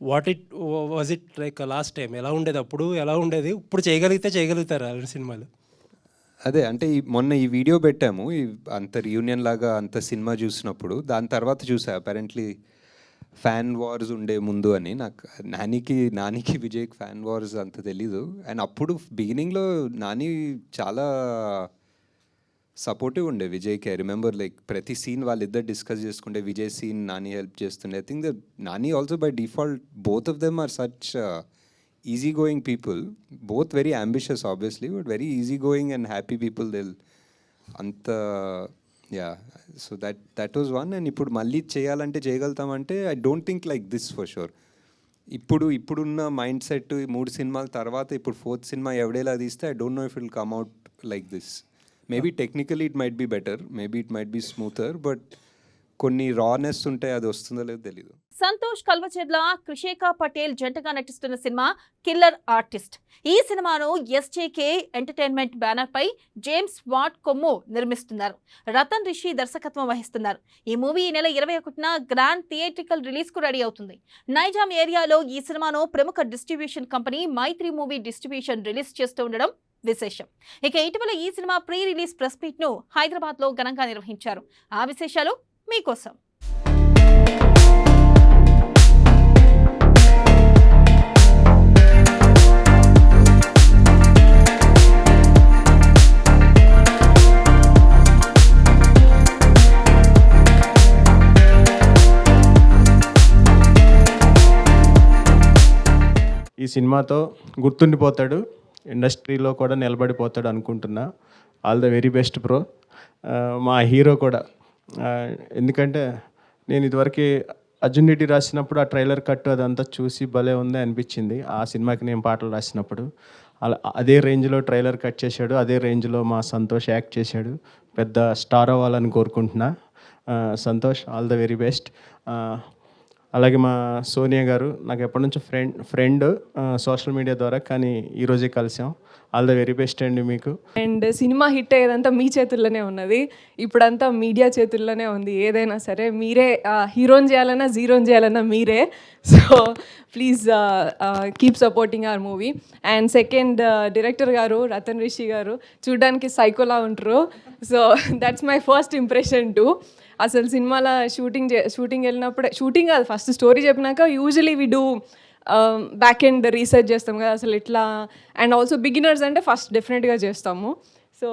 Was it like last time? ఎలా ఉండేది అప్పుడు, ఎలా ఉండేది ఇప్పుడు? చేయగలుగుతారు అలాంటి సినిమాలు? అదే అంటే మొన్న ఈ వీడియో పెట్టాము, అంత రియూనియన్ లాగా అంత సినిమా చూసినప్పుడు. దాని తర్వాత చూసా అపారెంట్లీ ఫ్యాన్ వార్స్ ఉండే ముందు అని. నాకు నానికి విజయ్కి ఫ్యాన్ వార్స్ అంత తెలీదు. అండ్ అప్పుడు బిగినింగ్లో నాని చాలా సపోర్టివ్ ఉండే విజయ్కి. ఐ రిమెంబర్ లైక్ ప్రతి సీన్ వాళ్ళిద్దరు డిస్కస్ చేసుకుంటే విజయ్ సీన్ నాని హెల్ప్ చేస్తుండే. I think the Nani also by default both of them are such easy going people, both very ambitious obviously, but very easy going and happy people. They'll anta yeah, so that was one. And ippudu malli cheyalante cheyagaltamante I don't think like this for sure. ఇప్పుడున్న mind set 3 సినిమాల తర్వాత ఇప్పుడు 4th cinema ఎవడేలా తీస్తే I don't know if it will come out like this. Maybe technically it might be better, maybe it might be smoother, but కొన్ని రానెస్ ఉంటాయి, అది వస్తుందో లేదో తెలీదు. సంతోష్ కల్వచెర్ల, కృషికా పటేల్ జంటగా నటిస్తున్న సినిమా కిల్లర్ ఆర్టిస్ట్. ఈ సినిమాను ఎస్జేకే entertainment banner pi James what కొమ్ము నిర్మిస్తున్నారు. రతన్ రిషి దర్శకత్వం వహిస్తున్నారు. ఈ మూవీ ఈ నెల 21న గ్రాండ్ థియేట్రికల్ రిలీజ్ కు రెడీ అవుతుంది. నైజాం ఏరియాలో ఈ సినిమాను ప్రముఖ డిస్ట్రిబ్యూషన్ కంపెనీ మైత్రి మూవీ డిస్ట్రిబ్యూషన్ రిలీజ్ చేస్తూ ఉండడం విశేషం. ఇక ఇటీవల ఈ cinema pre release press meet ను హైదరాబాద్ లో ఘనంగా నిర్వహించారు. ఆ విశేషాలు మీకోసం. ఈ సినిమాతో గుర్తుండిపోతాడు, ఇండస్ట్రీలో కూడా నిలబడిపోతాడు అనుకుంటున్నా. All the very best bro. మా హీరో కూడా, ఎందుకంటే నేను ఇదివరకు అర్జున్ రెడ్డి రాసినప్పుడు ఆ ట్రైలర్ కట్ అదంతా చూసి భలే ఉంది అనిపించింది. ఆ సినిమాకి నేను పాటలు రాసినప్పుడు అదే రేంజ్లో ట్రైలర్ కట్ చేశాడు, అదే రేంజ్లో మా సంతోష్ యాక్ట్ చేశాడు. పెద్ద స్టార్ అవ్వాలని కోరుకుంటున్నా. Santosh, all the very best. అలాగే మా సోనియా గారు నాకు ఎప్పటి నుంచో ఫ్రెండ్ సోషల్ మీడియా ద్వారా, కానీ ఈరోజే కలిసాం. ఆల్ ద వెరీ బెస్ట్ అండి మీకు. అండ్ సినిమా హిట్ అయ్యేదంతా మీ చేతుల్లోనే ఉన్నది, ఇప్పుడంతా మీడియా చేతుల్లోనే ఉంది. ఏదైనా సరే మీరే హీరోని చేయాలన్నా జీరోని చేయాలన్నా మీరే. So please keep supporting our movie. And second director గారు రతన్ రిషి గారు చూడ్డానికి సైకోలా ఉంటారు. So that's my first impression too. అసలు సినిమాలో షూటింగ్ వెళ్ళినప్పుడే, షూటింగ్ కాదు ఫస్ట్ స్టోరీ చెప్పినాక usually we do back end research చేస్తాం కదా అసలు ఎట్లా. అండ్ ఆల్సో బిగినర్స్ అంటే ఫస్ట్ డెఫినెట్గా చేస్తాము. సో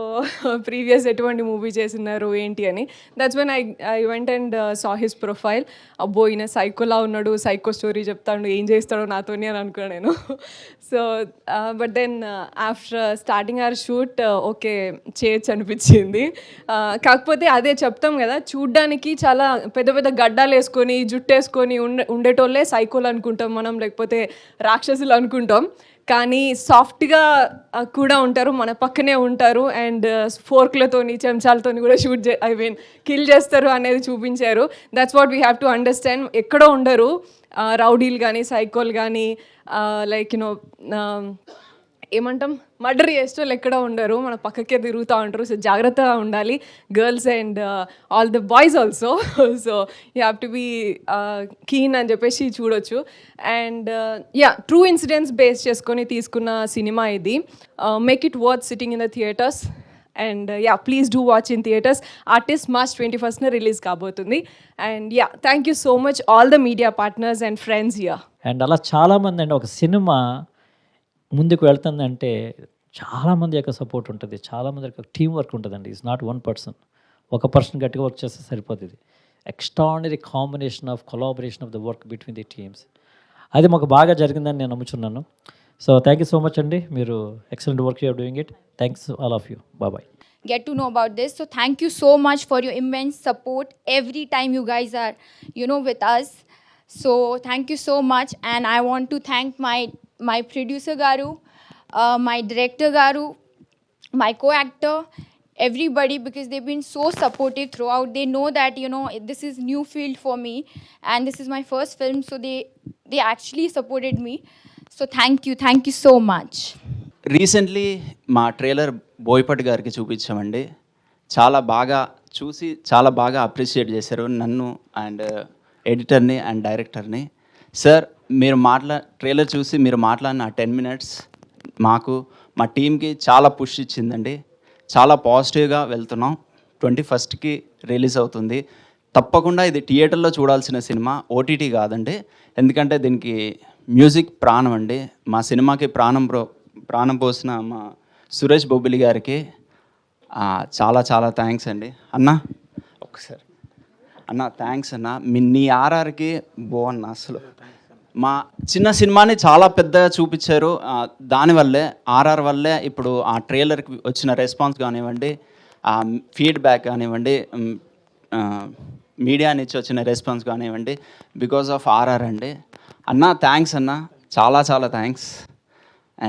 ప్రీవియస్ ఎటువంటి మూవీ చేస్తున్నారు ఏంటి అని. That's when I went and saw his profile. అబ్బో ఈయన సైకోలా ఉన్నాడు, సైకో స్టోరీ చెప్తాడు, ఏం చేస్తాడో నాతోని అని అనుకున్నాను నేను. So but then after starting our shoot okay చేయొచ్చు అనిపించింది. కాకపోతే అదే చెప్తాం కదా, చూడ్డానికి చాలా పెద్ద పెద్ద గడ్డాలు వేసుకొని జుట్టు వేసుకొని ఉండేటోళ్ళే సైకోలు అనుకుంటాం మనం, లేకపోతే రాక్షసులు అనుకుంటాం. కానీ సాఫ్ట్గా కూడా ఉంటారు, మన పక్కనే ఉంటారు. అండ్ ఫోర్క్లతోని చెంచాలతోని కూడా కిల్ చేస్తారు అనేది చూపించారు. That's what we have to understand. ఎక్కడో ఉండరు రౌడీలు కానీ సైకోలు కానీ, లైక్ యూనో ఏమంటాం మర్డర్ చేసేవాళ్ళు ఎక్కడ ఉండరు, మన పక్కకే తిరుగుతూ ఉంటారు. సో జాగ్రత్తగా ఉండాలి girls and all the boys also. So you have to be keen అని చెప్పేసి చూడొచ్చు. And yeah, true incidents base చేసుకొని తీసుకున్న సినిమా ఇది. Make it worth sitting in the theatres. And yeah, please do watch in theatres. Artist March 21st release కాబోతుంది. And yeah, thank you so much all the media partners and friends here. And అలా చాలామంది అండి, ఒక cinema ముందుకు వెళ్తుందంటే చాలామంది యొక్క support ఉంటుంది, చాలామంది యొక్క టీం వర్క్ ఉంటుందండి. It's not one person. ఒక పర్సన్ గట్టిగా వర్క్ చేస్తే సరిపోతుంది. Extraordinary combination of collaboration of the work between the teams. అది మాకు బాగా జరిగిందని నేను నమ్ముచున్నాను. So thank you so much అండి, మీరు excellent work you are doing it. Thanks all of you. Bye. Get to know about this. So thank you so much for your immense support every time you guys are, with us. So thank you so much. And I want to thank my producer Garu, my director Garu, my co-actor, everybody, because they've been so supportive throughout. They know that, this is new field for me and this is my first film. So they actually supported me. So thank you so much. Recently మా trailer Boyapati గారికి చూపించామండి. చాలా బాగా appreciate చేశారు నన్ను and ఎడిటర్ని and డైరెక్టర్ని. Sir మీరు trailer చూసి మీరు మాట్లాడిన 10 minutes మాకు మా టీంకి చాలా పుష్ ఇచ్చిందండి. చాలా పాజిటివ్గా వెళ్తున్నాం. 21st రిలీజ్ అవుతుంది. తప్పకుండా ఇది థియేటర్లో చూడాల్సిన సినిమా, ఓటీటీ కాదండి. ఎందుకంటే దీనికి మ్యూజిక్ ప్రాణం అండి. మా సినిమాకి ప్రాణం పోసిన మా సురేష్ బొబ్బిలి గారికి చాలా చాలా థ్యాంక్స్ అండి. అన్న ఒకసారి అన్న థ్యాంక్స్ అన్న. నీ ఆర్ఆర్కి బాగున్నా. అసలు మా చిన్న సినిమాని చాలా పెద్దగా చూపించారు. దానివల్లే ఆర్ఆర్ వల్లే ఇప్పుడు ఆ ట్రైలర్కి వచ్చిన రెస్పాన్స్ కానివ్వండి, ఆ ఫీడ్బ్యాక్ కానివ్వండి, మీడియా నుంచి వచ్చిన రెస్పాన్స్ కానివ్వండి, బికాజ్ ఆఫ్ ఆర్ఆర్ అండి. అన్న థ్యాంక్స్ అన్న, చాలా చాలా థ్యాంక్స్.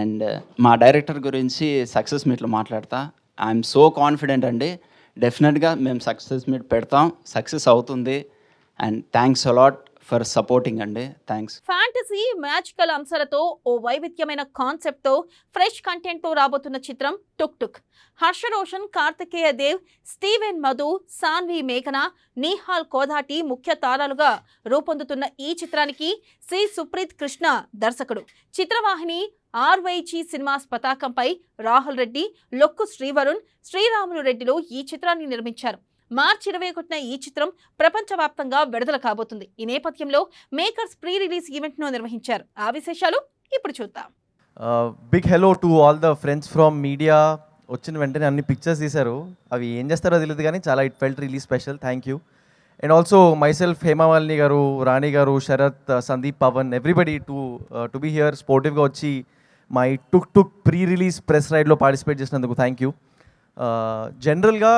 అండ్ మా డైరెక్టర్ గురించి సక్సెస్ మీట్లో మాట్లాడతా. ఐఎమ్ సో కాన్ఫిడెంట్ అండి. డెఫినెట్గా మేము సక్సెస్ మీట్ పెడతాం, సక్సెస్ అవుతుంది. And thanks a lot for supporting అండి. థ్యాంక్స్. ఫ్యాంటసీ మ్యాజికల్ అంశాలతో ఓ వైవిధ్యమైన కాన్సెప్ట్తో ఫ్రెష్ కంటెంట్తో రాబోతున్న చిత్రం టుక్ టుక్. హర్ష రోషన్, కార్తికేయ దేవ్, స్టీవెన్ మధు, సాన్వి మేఘన, నిహాల్ కోధాటి ముఖ్య తారాలుగా రూపొందుతున్న ఈ చిత్రానికి సి సుప్రీత్ కృష్ణ దర్శకుడు. చిత్రవాహిని ఆర్వైజీ సినిమాస్ పతాకంపై రాహుల్ రెడ్డి, లొక్కు శ్రీవరుణ్, శ్రీరాములు రెడ్డిలు ఈ చిత్రాన్ని నిర్మించారు. మార్చి 21న ఈ చిత్రం ప్రపంచవ్యాప్తంగా విడుదల కాబోతుంది. ఈ నేపథ్యంలో మేకర్స్ ప్రీ రిలీజ్ ఈవెంట్ను నిర్వహించారు. ఆ విశేషాలు ఇప్పుడు చూద్దాం. Big hello to all the friends from media. వచ్చిన వెంటనే అన్ని పిక్చర్స్ తీశారు. అవి ఏం చేస్తారో తెలియదు కానీ చాలా it felt really special. Thank you. And also myself, Hemamalini garu, Rani garu, Sharath, Sandeep, Pavan, everybody to be here స్పోర్టివ్గా వచ్చి మా ఈ Tuk Tuk pre release press రైడ్లో పార్టిసిపేట్ చేసినందుకు థ్యాంక్ యూ. జనరల్గా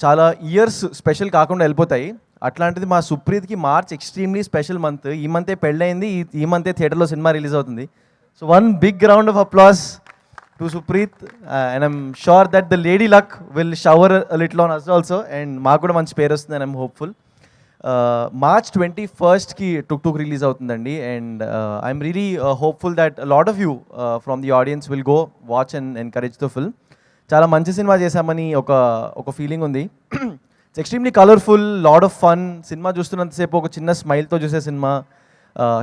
చాలా ఇయర్స్ స్పెషల్ కాకుండా వెళ్ళిపోతాయి. అట్లాంటిది మా సుప్రీత్కి మార్చ్ ఎక్స్ట్రీమ్లీ స్పెషల్ మంత్. ఈ మంతే పెళ్ళయింది, ఈ మంతే థియేటర్లో సినిమా రిలీజ్ అవుతుంది. So one big round of applause to సుప్రీత్. And I'm sure that the lady luck will shower little on us also. And మాకు కూడా మంచి పేరు వస్తుంది. And I'm hopeful. మార్చ్ 21కి టుక్ టుక్ రిలీజ్ అవుతుందండి. And I'm really hopeful that lot of you from the audience will go watch and encourage the film. చాలా మంచి సినిమా చేశామని ఒక ఫీలింగ్ ఉంది. It's extremely colourful, lot of fun. సినిమా చూస్తున్నంతసేపు ఒక చిన్న స్మైల్తో చూసే సినిమా.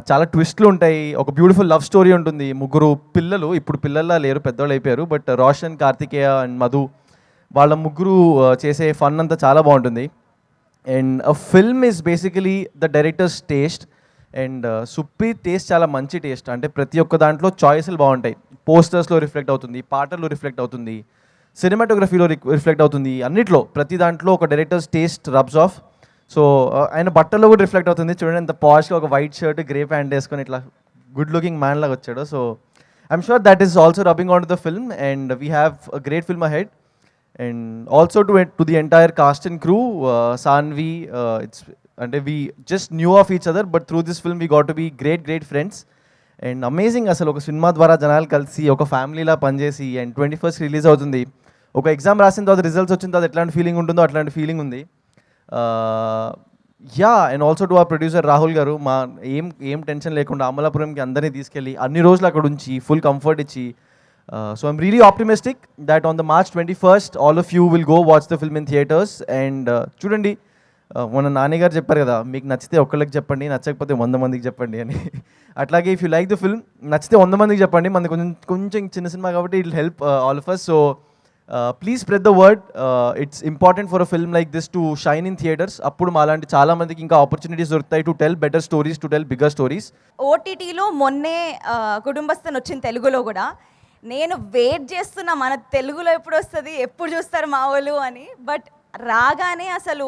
చాలా ట్విస్ట్లు ఉంటాయి. ఒక బ్యూటిఫుల్ లవ్ స్టోరీ ఉంటుంది. ముగ్గురు పిల్లలు, ఇప్పుడు పిల్లల్లా లేరు, పెద్దవాళ్ళు అయిపోయారు. బట్ రోషన్, కార్తికేయ అండ్ మధు, వాళ్ళ ముగ్గురు చేసే ఫన్ అంతా చాలా బాగుంటుంది. And a film is basically the director's taste. And Supreeth taste చాలా మంచి టేస్ట్. అంటే ప్రతి ఒక్క దాంట్లో చాయిస్లు బాగుంటాయి. పోస్టర్స్లో రిఫ్లెక్ట్ అవుతుంది, పాటల్లో రిఫ్లెక్ట్ అవుతుంది, సినిమాటోగ్రఫీలో రిఫ్లెక్ట్ అవుతుంది. అన్నిట్లో ప్రతి దాంట్లో ఒక directors taste rubs of. So ఆయన బట్టల్లో కూడా రిఫ్లెక్ట్ అవుతుంది. చూడండి ఎంత పాష్గా ఒక వైట్ షర్ట్, గ్రే ప్యాంట్ వేసుకొని ఇట్లా గుడ్ లుకింగ్ మ్యాన్ లాగా వచ్చాడు. So I'm sure that is also rubbing on to the film. And we have a great film ahead. And also to the entire cast and crew, Sanvi, it's అంటే we just knew of each other, but through this film we got to be great friends. And amazing అసలు ఒక cinema ద్వారా జనాలు కలిసి ఒక ఫ్యామిలీలా పనిచేసి. And 21st release అవుతుంది. ఒక ఎగ్జామ్ రాసిన తర్వాత రిజల్ట్స్ వచ్చిన తర్వాత ఎట్లాంటి ఫీలింగ్ ఉంటుందో అట్లాంటి ఫీలింగ్ ఉంది. Yeah. And also to our producer Rahul గారు, మా ఏం టెన్షన్ లేకుండా అమలాపురంకి అందరినీ తీసుకెళ్ళి అన్ని రోజులు అక్కడ ఉంచి ఫుల్ కంఫర్ట్ ఇచ్చి. So I'm really optimistic that on the March 21st all of you will go watch the film in theatres. And చూడండి, మన నాన్నగారు చెప్పారు కదా, మీకు నచ్చితే ఒక్కళ్ళకి చెప్పండి, నచ్చకపోతే 100 మందికి చెప్పండి అని. అట్లాగే if you like the film, నచ్చితే 100 మందికి చెప్పండి. మనది కొంచెం చిన్న సినిమా కాబట్టి it will help all of us. So please spread the word. It's important for a film like this to shine in theatres. అప్పుడు మాలాంటి చాలా మందికి ఇంకా ఆపర్చునిటీస్ దొరుకుతాయి to tell better stories, to tell bigger stories. ఓటీటీలో మొన్నే కుటుంబస్థన్ వచ్చింది తెలుగులో కూడా. నేను వెయిట్ చేస్తున్నా మన తెలుగులో ఎప్పుడు వస్తుంది, ఎప్పుడు చూస్తారు మా వాళ్ళు అని. బట్ రాగానే అసలు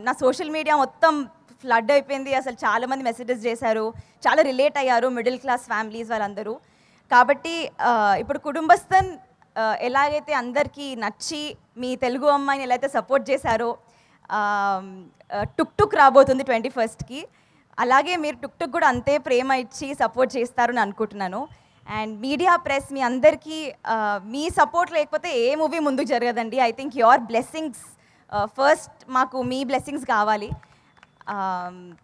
నా సోషల్ మీడియా మొత్తం ఫ్లడ్ అయిపోయింది. అసలు చాలామంది మెసేజెస్ చేశారు, చాలా రిలేట్ అయ్యారు మిడిల్ క్లాస్ ఫ్యామిలీస్ వాళ్ళందరూ. కాబట్టి ఇప్పుడు కుటుంబస్థన్ ఎలాగైతే అందరికీ నచ్చి మీ తెలుగు అమ్మాయిని ఎలా అయితే సపోర్ట్ చేశారో, టుక్ టుక్ రాబోతుంది 21st. అలాగే మీరు టుక్ టుక్ కూడా అంతే ప్రేమ ఇచ్చి సపోర్ట్ చేస్తారని అనుకుంటున్నాను. అండ్ మీడియా ప్రెస్ మీ అందరికీ మీ సపోర్ట్ లేకపోతే ఏ మూవీ ముందుకు జరగదండి. I think your blessings first, మాకు మీ బ్లెస్సింగ్స్ కావాలి.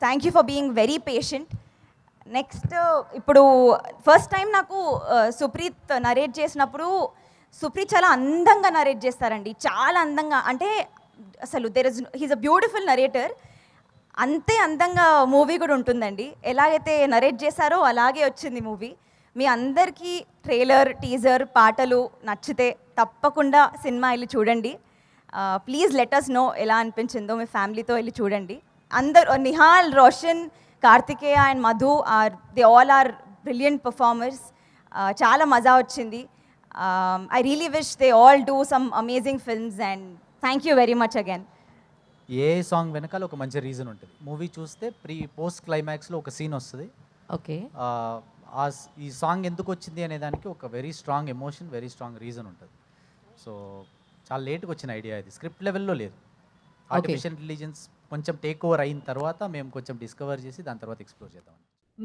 Thank you for being very patient. Next, ఇప్పుడు ఫస్ట్ టైం నాకు సుప్రీత్ నరేట్ చేసినప్పుడు, సుప్రీత్ చాలా అందంగా నరేట్ చేస్తారండి, చాలా అందంగా. అంటే అసలు హీస్ అ బ్యూటిఫుల్ నరేటర్. అంతే అందంగా మూవీ కూడా ఉంటుందండి. ఎలాగైతే నరేట్ చేశారో అలాగే వచ్చింది మూవీ. మీ అందరికీ ట్రైలర్, టీజర్, పాటలు నచ్చితే తప్పకుండా సినిమా వెళ్ళి చూడండి. ప్లీజ్ లెట్ అస్ నో ఎలా అనిపించిందో, మీ ఫ్యామిలీతో వెళ్ళి చూడండి. అందరు Nihal, Roshan, Karthikeya and Madhu they all are brilliant performers. చాలా మజా వచ్చింది. I really wish they all do some amazing films and thank you very much again. ఏ సాంగ్ వెనకాల ఒక మంచి రీజన్ ఉంటుంది. మూవీ చూస్తే పోస్ట్ క్లైమాక్స్లో ఒక సీన్ వస్తుంది. ఓకే, ఈ సాంగ్ ఎందుకు వచ్చింది అనే దానికి ఒక very strong emotion, very strong reason ఉంటుంది. సో చాలా లేట్గా వచ్చిన ఐడియా ఇది, స్క్రిప్ట్ లెవెల్లో లేదు. ఆర్టిఫిషియల్ ఇంటెలిజెన్స్ కొంచెం టేక్ ఓవర్ అయిన తర్వాత మేము కొంచెం డిస్కవర్ చేసి దాని తర్వాత ఎక్స్ప్లోర్ చేద్దాం.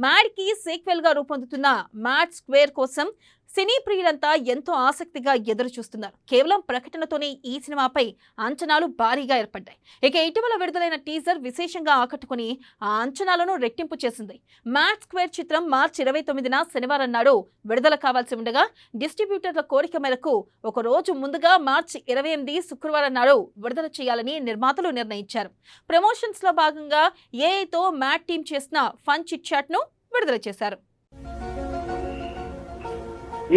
మ్యాడ్కి సీక్వెల్గా రూపొందుతున్న మ్యాడ్ స్క్వేర్ కోసం సినీ ప్రియులంతా ఎంతో ఆసక్తిగా ఎదురు చూస్తున్నారు. కేవలం ప్రకటనతోనే ఈ సినిమాపై అంచనాలు భారీగా ఏర్పడ్డాయి. ఇక ఇటీవల విడుదలైన టీజర్ విశేషంగా ఆకట్టుకుని ఆ అంచనాలను రెట్టింపు చేసింది. మ్యాడ్ స్క్వేర్ చిత్రం మార్చి 29న శనివారం నాడు విడుదల కావాల్సి ఉండగా డిస్ట్రిబ్యూటర్ల కోరిక మేరకు ఒక రోజు ముందుగా మార్చి 28 శుక్రవారం నాడు విడుదల చేయాలని నిర్మాతలు నిర్ణయించారు. ప్రమోషన్స్ లో భాగంగా ఏఐతో మ్యాడ్ టీం చేసిన ఫన్ చిట్ చాట్ ను విడుదల చేశారు.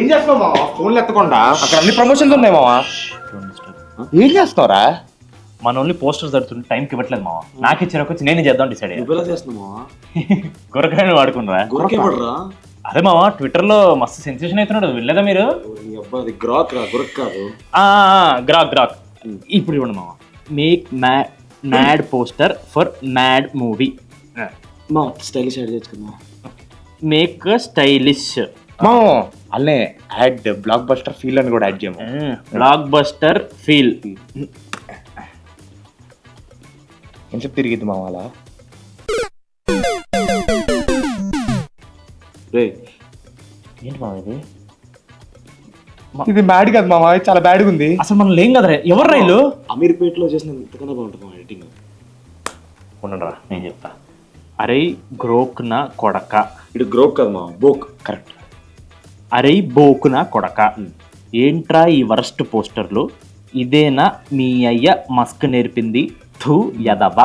ఏం చేస్తావు మావా? ఫోన్లు ఎత్తకుండా అక్కడ అన్ని ప్రమోషన్స్ ఉన్నాయి మావా. ఏం చేస్తావురా? మన ఓన్లీ పోస్టర్స్ తడుతుంటే టైంకి ఇవ్వట్లేదు మావా. నాకు ఇచ్చిన వచ్చి నేనే చేద్దాం డిసైడ్ అయ్యా. గురకాయని వాడుకున్నారా? అదే మావా, ట్విట్టర్ లో మస్తు సెన్సేషన్ అవుతున్నాడు, వెళ్ళలేదా మీరు? గ్రాక్ ఇప్పుడు ఇవ్వండి మావా. Make mad poster for mad movie. Stylish add చేసుకున్నా. మేక్ స్టైలిష్ అల్లే యాడ్ బ్లాక్ బస్టర్ ఫీల్ అని కూడా యాడ్ చేయము. బ్లాక్ బస్టర్ ఫీల్ ఎంత తిరిగిద్ది మామ అలా? ఏంటి మామ ఇది? ఇది బ్యాడ్ కదా మామ, చాలా బ్యాడ్గా ఉంది. అసలు మనం లేం కదరా. ఎవరు రైలు? అమీర్పేటలో చేసిన ఎంతకన్నా బాగుంటుంది ఎడిటింగ్. ఉండరా నేను చెప్తా. అరే గ్రోక్న కొడక. ఇటు గ్రోక్ కదా మామ, బోక్. కరెక్ట్. అరే బోకున కొడక. ఏంట్రా ఈ వరస్ట్ పోస్టర్లు? ఇదేనా మీ అయ్య మస్క్ నేర్పింది? థూ యదవ.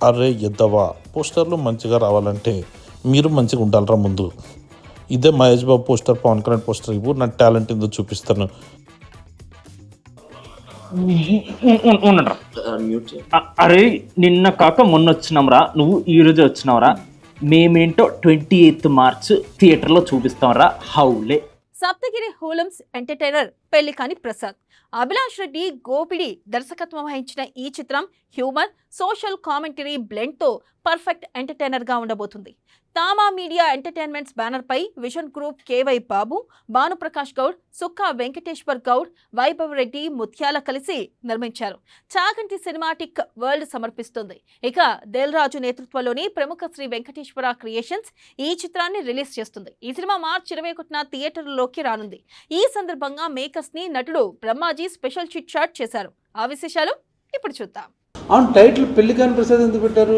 అరే యదవ, పోస్టర్లు మంచిగా రావాలంటే మీరు మంచిగా ఉండాలరా ముందు. ఇదే మహేష్ బాబు పోస్టర్, పవన్ కళ్యాణ్ పోస్టర్ ఇవ్వు, నా టాలెంట్ ఏందో చూపిస్తాను. అరే నిన్న కాక మొన్న వచ్చినాంరా, నువ్వు ఈ రోజు వచ్చినావురా. మేమేంటో 28th మార్చ్ థియేటర్లో చూపిస్తాంరా. హౌలే. సప్తగిరి హోలమ్స్ ఎంటర్టైనర్ పెళ్లికాని ప్రసాద్, అభిలాష్ రెడ్డి, గోపిడి దర్శకత్వం వహించిన ఈ చిత్రం హ్యూమర్, సోషల్ కామెంటరీ బ్లెండ్తో పర్ఫెక్ట్ ఎంటర్టైనర్గా ఉండబోతుంది. తామా మీడియా ఎంటర్టైన్మెంట్స్ బ్యానర్పై vision group KY Babu, Bhanuprakash Goud, Sukka Venkateshwar Goud, Vaibhav Reddy, Muthyala కలిసి నిర్మించారు. చాగంటి సినిమాటిక్ వరల్డ్ సమర్పిస్తుంది. ఇక దేల్రాజు నేతృత్వంలోని ప్రముఖ శ్రీ వెంకటేశ్వర క్రియేషన్స్ ఈ చిత్రాన్ని రిలీజ్ చేస్తుంది. ఈ సినిమా మార్చి 21న థియేటర్లలోకి రానుంది. ఈ సందర్భంగా మేకర్స్ ని నటుడు బ్రహ్మాజీ స్పెషల్ చిట్ చాట్ చేశారు. ఆ విశేషాలు ఇప్పుడు చూద్దాం. అవును, టైటిల్ పెళ్లికాని ప్రసాద్ ఎందుకు పెట్టారు?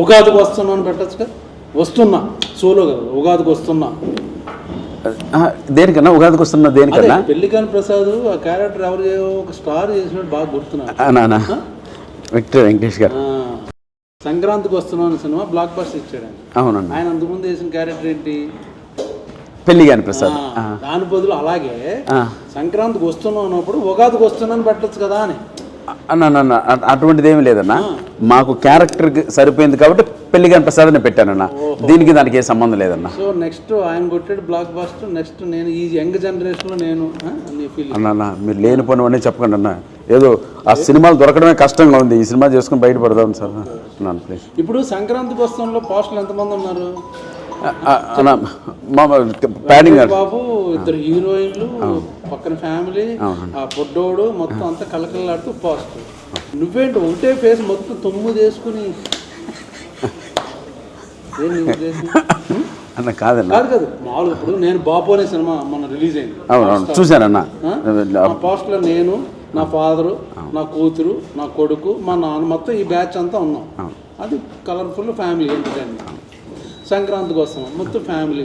ఉగాదికి వస్తున్నాను పెట్టచ్చుగా. వస్తున్నా సోలో కదా, ఉగాదికి వస్తున్నా దేనికన్నా? ఉగాదికి వస్తున్నా దేనికన్నా? పెళ్లికాని ప్రసాద్ ఆ క్యారెక్టర్ ఎవరు ఒక స్టార్ చేసినట్టు బాగా గుర్తున్నాను. విక్టర్ వెంకటేష్ గారు సంక్రాంతికి వస్తున్నాను సినిమా బ్లాక్ బస్టర్ ఇచ్చాడు. అవునండి. ఆయన అంతకుముందు వేసిన క్యారెక్టర్ ఏంటి? పెళ్లికాని ప్రసాద్. దాని బదులు అలాగే సంక్రాంతికి వస్తున్నాం అన్నప్పుడు ఉగాదికి వస్తున్నాను పెట్టచ్చు కదా అని. అన్న అటువంటిది ఏమీ లేదన్నా, మాకు క్యారెక్టర్కి సరిపోయింది కాబట్టి పెళ్లికాని ప్రసాద్ అని పెట్టానన్న. దీనికి దానికి ఏ సంబంధం లేదన్న. సో నెక్స్ట్ ఆయన కొట్టాడు బ్లాక్ బస్టర్, నెక్స్ట్ నేను ఈ యంగ్ జనరేషన్లో నేను అన్న మీరు లేని పని అన్నీ చెప్పకండి అన్న. ఏదో ఆ సినిమాలు దొరకడమే కష్టంగా ఉంది, ఈ సినిమా చేసుకుని బయటపడదాం సార్ అన్నాను ప్లీజ్. ఇప్పుడు సంక్రాంతికి వస్తాంలో పోస్టులు ఎంతమంది ఉన్నారు? బాబు, ఇద్దరు హీరోయిన్లు, పక్కన ఫ్యామిలీ, ఆ పొడ్డోడు, మొత్తం అంతా కలకలాడుతూ పోస్టర్. నువ్వేంటి ఒకటే ఫేస్ మొత్తం 9 వేసుకుని? అన్న కాదన్న, కాదు కాదు మామూలుగా ఇప్పుడు నేను బాబు అనే సినిమా మొన్న రిలీజ్ అయింది. అవును చూశానన్న. పోస్టర్లో నేను, నా ఫాదరు, నా కూతురు, నా కొడుకు, మా నాన్న, మొత్తం ఈ బ్యాచ్ అంతా ఉన్నాం. అది కలర్ఫుల్ ఫ్యామిలీ ఎంటర్టైన్మెంట్. సంక్రాంతికి వస్తున్నాం మొత్తం ఫ్యామిలీ.